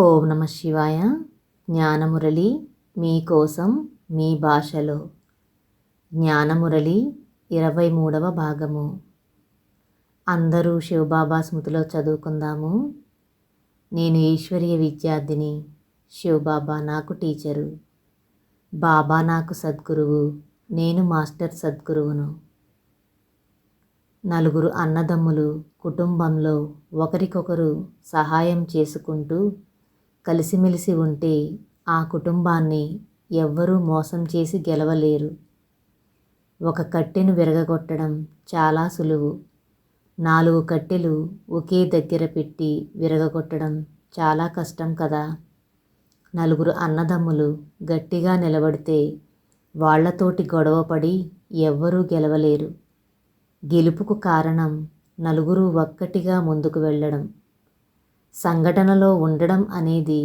ఓం నమ శివాయ. జ్ఞానమురళి మీకోసం మీ భాషలో. జ్ఞానమురళి 23వ భాగము. అందరూ శివబాబా స్మృతిలో చదువుకుందాము. నేను ఈశ్వరీయ విద్యార్థిని. శివబాబా నాకు టీచరు. బాబా నాకు సద్గురువు. నేను మాస్టర్ సద్గురువును. నలుగురు అన్నదమ్ములు కుటుంబంలో ఒకరికొకరు సహాయం చేసుకుంటూ కలిసిమెలిసి ఉంటే ఆ కుటుంబాన్ని ఎవ్వరూ మోసం చేసి గెలవలేరు. ఒక కట్టెను విరగగొట్టడం చాలా సులువు. 4 కట్టెలు ఒకే దగ్గర పెట్టి విరగగొట్టడం చాలా కష్టం కదా. నలుగురు అన్నదమ్ములు గట్టిగా నిలబడితే వాళ్లతోటి గొడవపడి ఎవ్వరూ గెలవలేరు. గెలుపుకు కారణం నలుగురు ఒక్కటిగా ముందుకు వెళ్ళడం. సంఘటనలో ఉండడం అనేది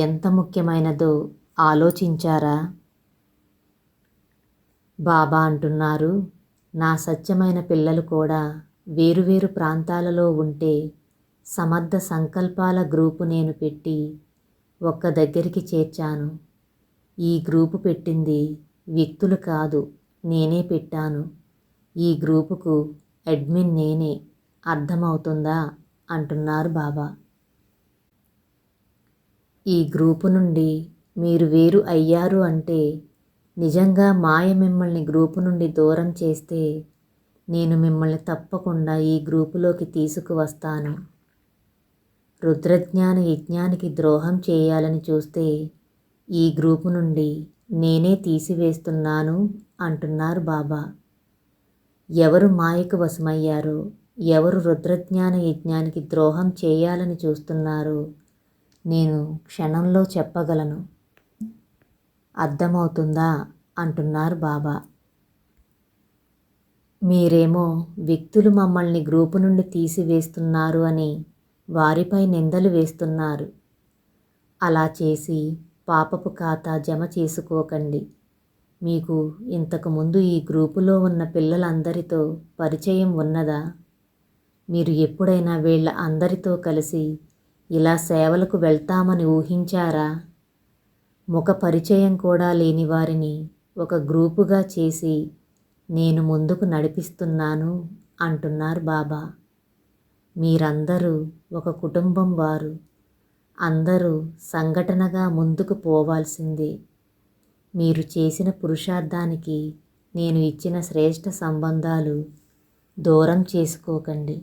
ఎంత ముఖ్యమైనదో ఆలోచించారా? బాబా అంటున్నారు, నా సత్యమైన పిల్లలు కూడా వేరువేరు ప్రాంతాలలో ఉంటే సమర్థ సంకల్పాల గ్రూపు నేను పెట్టి ఒక్క దగ్గరికి చేర్చాను. ఈ గ్రూపు పెట్టింది వ్యక్తులు కాదు, నేనే పెట్టాను. ఈ గ్రూపుకు అడ్మిన్ నేనే. అర్థమవుతుందా అంటున్నారు బాబా. ఈ గ్రూపు నుండి మీరు వేరు అయ్యారు అంటే నిజంగా మాయ మిమ్మల్ని గ్రూపు నుండి దూరం చేస్తే నేను మిమ్మల్ని తప్పకుండా ఈ గ్రూపులోకి తీసుకువస్తాను. రుద్రజ్ఞాన యజ్ఞానికి ద్రోహం చేయాలని చూస్తే ఈ గ్రూపు నుండి నేనే తీసివేస్తున్నాను అంటున్నారు బాబా. ఎవరు మాయకు వశమయ్యారో, ఎవరు రుద్రజ్ఞాన యజ్ఞానికి ద్రోహం చేయాలని చూస్తున్నారో నేను క్షణంలో చెప్పగలను. అర్థమవుతుందా అంటున్నారు బాబా. మీరేమో వ్యక్తులు మమ్మల్ని గ్రూపు నుండి తీసివేస్తున్నారు అని వారిపై నిందలు వేస్తున్నారు. అలా చేసి పాపపు ఖాతా జమ చేసుకోకండి. మీకు ఇంతకుముందు ఈ గ్రూపులో ఉన్న పిల్లలందరితో పరిచయం ఉన్నదా? మీరు ఎప్పుడైనా వీళ్ళ అందరితో కలిసి ఇలా సేవలకు వెళ్తామని ఊహించారా? ముఖ పరిచయం కూడా లేని వారిని ఒక గ్రూపుగా చేసి నేను ముందుకు నడిపిస్తున్నాను అంటున్నారు బాబా. మీరందరూ ఒక కుటుంబం వారు. అందరూ సంఘటనగా ముందుకు పోవాల్సిందే. మీరు చేసిన పురుషార్థానికి నేను ఇచ్చిన శ్రేష్ఠ సంబంధాలు దూరం చేసుకోకండి.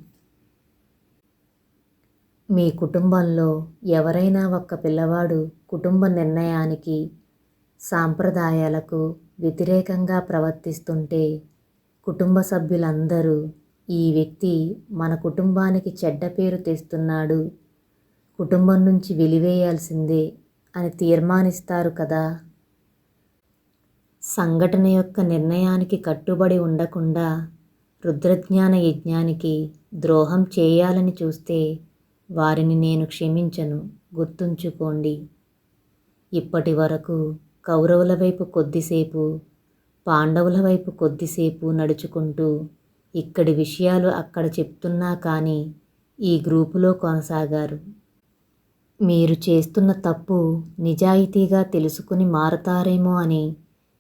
మీ కుటుంబంలో ఎవరైనా ఒక్క పిల్లవాడు కుటుంబ నిర్ణయానికి, సాంప్రదాయాలకు వ్యతిరేకంగా ప్రవర్తిస్తుంటే కుటుంబ సభ్యులందరూ ఈ వ్యక్తి మన కుటుంబానికి చెడ్డ పేరు తెస్తున్నాడు, కుటుంబం నుంచి వెలివేయాల్సిందే అని తీర్మానిస్తారు కదా. సంఘటన యొక్క నిర్ణయానికి కట్టుబడి ఉండకుండా రుద్రజ్ఞాన యజ్ఞానికి ద్రోహం చేయాలని చూస్తే వారిని నేను క్షమించను. గుర్తుంచుకోండి. ఇప్పటి వరకు కౌరవుల వైపు కొద్దిసేపు, పాండవుల వైపు కొద్దిసేపు నడుచుకుంటూ ఇక్కడి విషయాలు అక్కడ చెప్తున్నా కానీ ఈ గ్రూపులో కొనసాగారు. మీరు చేస్తున్న తప్పు నిజాయితీగా తెలుసుకుని మారతారేమో అని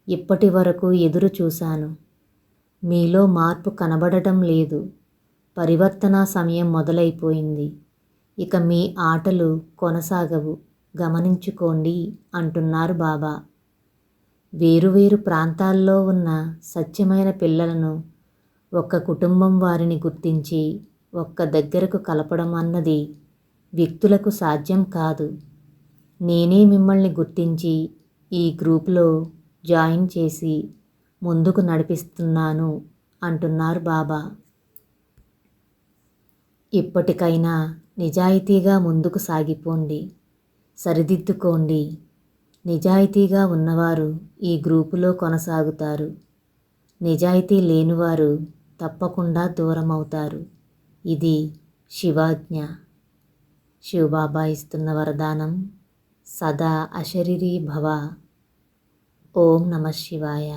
ఇప్పటి వరకు ఎదురు చూశాను. మీలో మార్పు కనబడటం లేదు. పరివర్తన సమయం మొదలైపోయింది. ఇక మీ ఆటలు కొనసాగవు. గమనించుకోండి అంటున్నారు బాబా. వేరువేరు ప్రాంతాల్లో ఉన్న సత్యమైన పిల్లలను ఒక్క కుటుంబం వారిని గుర్తించి ఒక్క దగ్గరకు కలపడం అన్నది వ్యక్తులకు సాధ్యం కాదు. నేనే మిమ్మల్ని గుర్తించి ఈ గ్రూప్లో జాయిన్ చేసి ముందుకు నడిపిస్తున్నాను అంటున్నారు బాబా. ఇప్పటికైనా నిజాయితీగా ముందుకు సాగిపోండి. సరిదిద్దుకోండి. నిజాయితీగా ఉన్నవారు ఈ గ్రూపులో కొనసాగుతారు. నిజాయితీ లేనివారు తప్పకుండా దూరం అవుతారు. ఇది శివాజ్ఞ. శివబాబా ఇస్తున్న వరదానం సదా అశరీరీ భవ. ఓం నమ శివాయ.